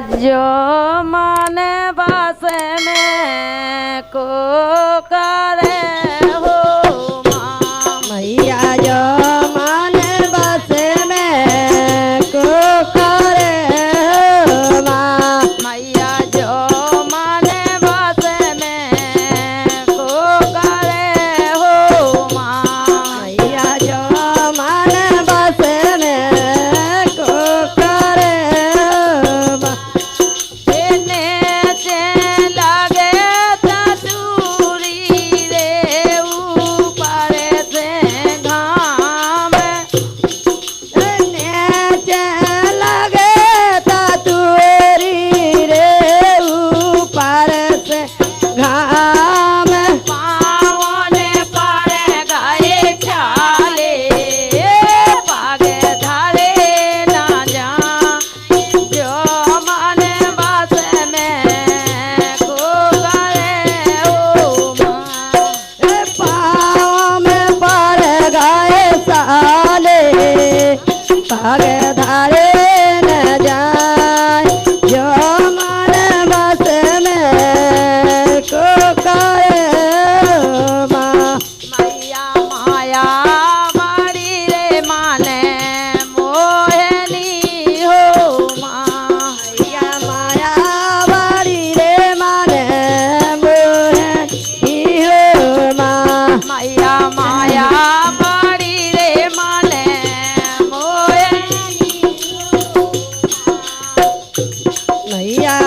जो माने बस में को करे हो माँ मैया जो माने बस में को करे हो माँ मैया जो माने बस में को करे हो माँ मैया जो माने बस में को करे हो माँ तेने चे लागे तूरी रे ऊपर से घाम नेचे लगे तूरी रे ऊपर से घाम पावने पर गए चाले पागे धारे ना जा जो माने बस में को करे ओ माँ पाँव में पड़ गए साले पग धारे न जाए जो मन बस में को करे माँ मैया माया बड़ी रे माने मोहनी हो माँ मैया माया बड़ी रे माने मोहनी हो माँ मैया माया बड़ी रे माने मोहनी मैया